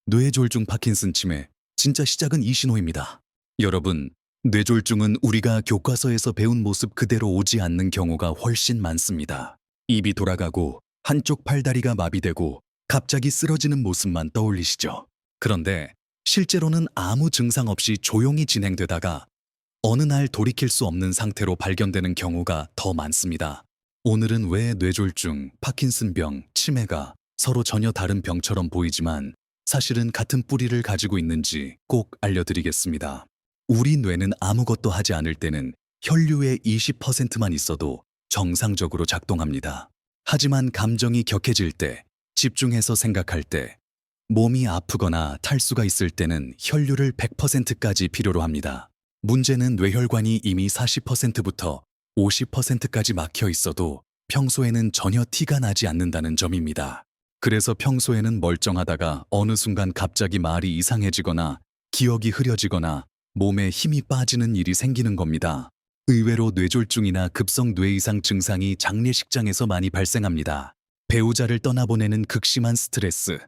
뇌졸중 파킨슨 치매, 진짜 시작은 이 신호입니다. 여러분, 뇌졸중은 우리가 교과서에서 배운 모습 그대로 오지 않는 경우가 훨씬 많습니다. 입이 돌아가고 한쪽 팔다리가 마비되고 갑자기 쓰러지는 모습만 떠올리시죠? 그런데 실제로는 아무 증상 없이 조용히 진행되다가 어느 날 돌이킬 수 없는 상태로 발견되는 경우가 더 많습니다. 오늘은 왜 뇌졸중, 파킨슨병, 치매가 서로 전혀 다른 병처럼 보이지만 사실은 같은 뿌리를 가지고 있는지 꼭 알려드리겠습니다. 우리 뇌는 아무것도 하지 않을 때는 혈류의 20%만 있어도 정상적으로 작동합니다. 하지만 감정이 격해질 때, 집중해서 생각할 때, 몸이 아프거나 탈수가 있을 때는 혈류를 100%까지 필요로 합니다. 문제는 뇌혈관이 이미 40%부터 50%까지 막혀 있어도 평소에는 전혀 티가 나지 않는다는 점입니다. 그래서 평소에는 멀쩡하다가 어느 순간 갑자기 말이 이상해지거나 기억이 흐려지거나 몸에 힘이 빠지는 일이 생기는 겁니다. 의외로 뇌졸중이나 급성 뇌이상 증상이 장례식장에서 많이 발생합니다. 배우자를 떠나보내는 극심한 스트레스,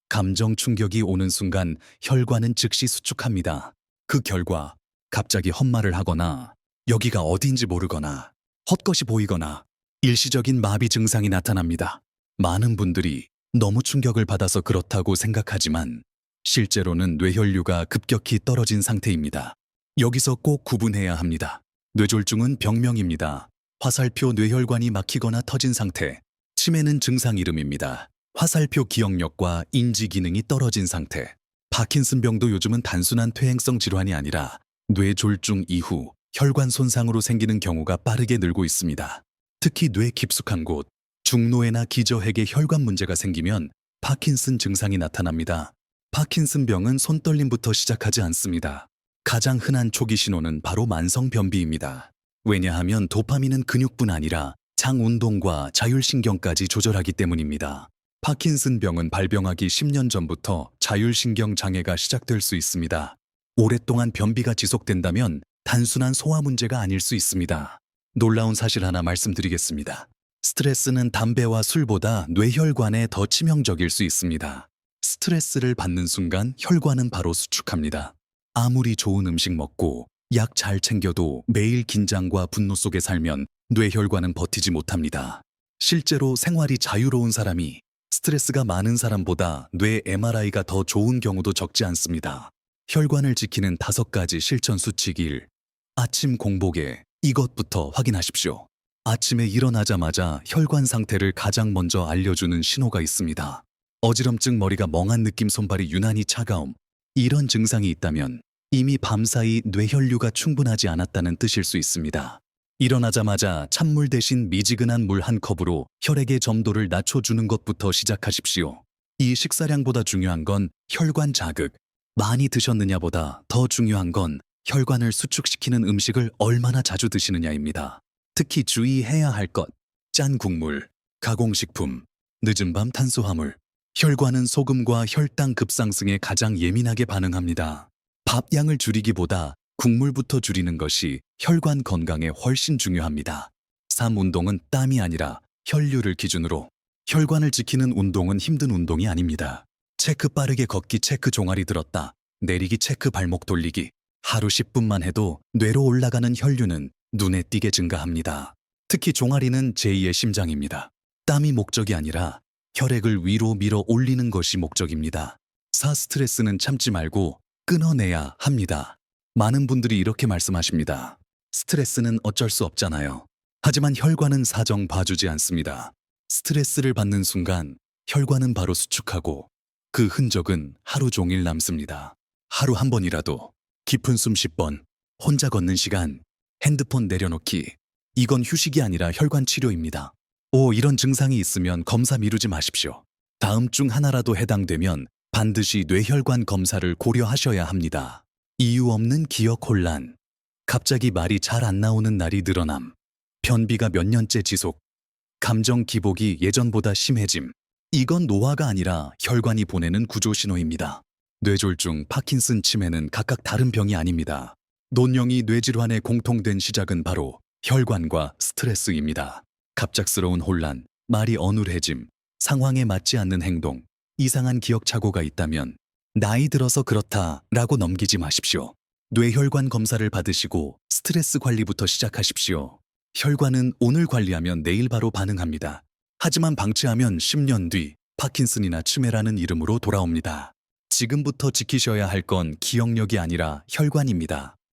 감정 충격이 오는 순간 혈관은 즉시 수축합니다. 그 결과 갑자기 헛말을 하거나 여기가 어디인지 모르거나 헛것이 보이거나 일시적인 마비 증상이 나타납니다. 많은 분들이 너무 충격을 받아서 그렇다고 생각하지만 실제로는 뇌혈류가 급격히 떨어진 상태입니다. 여기서 꼭 구분해야 합니다. 뇌졸중은 병명입니다. 화살표 뇌혈관이 막히거나 터진 상태, 치매는 증상 이름입니다. 화살표 기억력과 인지 기능이 떨어진 상태. 파킨슨병도 요즘은 단순한 퇴행성 질환이 아니라 뇌졸중 이후 혈관 손상으로 생기는 경우가 빠르게 늘고 있습니다. 특히 뇌 깊숙한 곳, 중노회나 기저핵에 혈관 문제가 생기면 파킨슨 증상이 나타납니다. 파킨슨병은 손떨림부터 시작하지 않습니다. 가장 흔한 초기 신호는 바로 만성변비입니다. 왜냐하면 도파민은 근육뿐 아니라 장 운동과 자율신경까지 조절하기 때문입니다. 파킨슨병은 발병하기 10년 전부터 자율신경 장애가 시작될 수 있습니다. 오랫동안 변비가 지속된다면 단순한 소화 문제가 아닐 수 있습니다. 놀라운 사실 하나 말씀드리겠습니다. 스트레스는 담배와 술보다 뇌혈관에 더 치명적일 수 있습니다. 스트레스를 받는 순간 혈관은 바로 수축합니다. 아무리 좋은 음식 먹고 약 잘 챙겨도 매일 긴장과 분노 속에 살면 뇌혈관은 버티지 못합니다. 실제로 생활이 자유로운 사람이 스트레스가 많은 사람보다 뇌 MRI가 더 좋은 경우도 적지 않습니다. 혈관을 지키는 5가지 실천 수칙 1. 아침 공복에 이것부터 확인하십시오. 아침에 일어나자마자 혈관 상태를 가장 먼저 알려주는 신호가 있습니다. 어지럼증, 머리가 멍한 느낌, 손발이 유난히 차가움. 이런 증상이 있다면 이미 밤사이 뇌혈류가 충분하지 않았다는 뜻일 수 있습니다. 일어나자마자 찬물 대신 미지근한 물 한 컵으로 혈액의 점도를 낮춰주는 것부터 시작하십시오. 이 식사량보다 중요한 건 혈관 자극, 많이 드셨느냐보다 더 중요한 건 혈관을 수축시키는 음식을 얼마나 자주 드시느냐입니다. 특히 주의해야 할 것, 짠 국물, 가공식품, 늦은 밤 탄수화물. 혈관은 소금과 혈당 급상승에 가장 예민하게 반응합니다. 밥 양을 줄이기보다 국물부터 줄이는 것이 혈관 건강에 훨씬 중요합니다. 3. 운동은 땀이 아니라 혈류를 기준으로. 혈관을 지키는 운동은 힘든 운동이 아닙니다. 체크 빠르게 걷기, 체크 종아리 들었다, 내리기, 체크 발목 돌리기. 하루 10분만 해도 뇌로 올라가는 혈류는 눈에 띄게 증가합니다. 특히 종아리는 제2의 심장입니다. 땀이 목적이 아니라 혈액을 위로 밀어 올리는 것이 목적입니다. 4. 스트레스는 참지 말고 끊어내야 합니다. 많은 분들이 이렇게 말씀하십니다. 스트레스는 어쩔 수 없잖아요. 하지만 혈관은 사정 봐주지 않습니다. 스트레스를 받는 순간 혈관은 바로 수축하고 그 흔적은 하루 종일 남습니다. 하루 한 번이라도 깊은 숨 10번, 혼자 걷는 시간, 핸드폰 내려놓기. 이건 휴식이 아니라 혈관 치료입니다. 이런 증상이 있으면 검사 미루지 마십시오. 다음 중 하나라도 해당되면 반드시 뇌혈관 검사를 고려하셔야 합니다. 이유 없는 기억 혼란, 갑자기 말이 잘 안 나오는 날이 늘어남, 변비가 몇 년째 지속, 감정 기복이 예전보다 심해짐. 이건 노화가 아니라 혈관이 보내는 구조 신호입니다. 뇌졸중, 파킨슨 치매는 각각 다른 병이 아닙니다. 논영이 뇌질환의 공통된 시작은 바로 혈관과 스트레스입니다. 갑작스러운 혼란, 말이 어눌해짐, 상황에 맞지 않는 행동, 이상한 기억 착오가 있다면 나이 들어서 그렇다라고 넘기지 마십시오. 뇌혈관 검사를 받으시고 스트레스 관리부터 시작하십시오. 혈관은 오늘 관리하면 내일 바로 반응합니다. 하지만 방치하면 10년 뒤 파킨슨이나 치매라는 이름으로 돌아옵니다. 지금부터 지키셔야 할 건 기억력이 아니라 혈관입니다.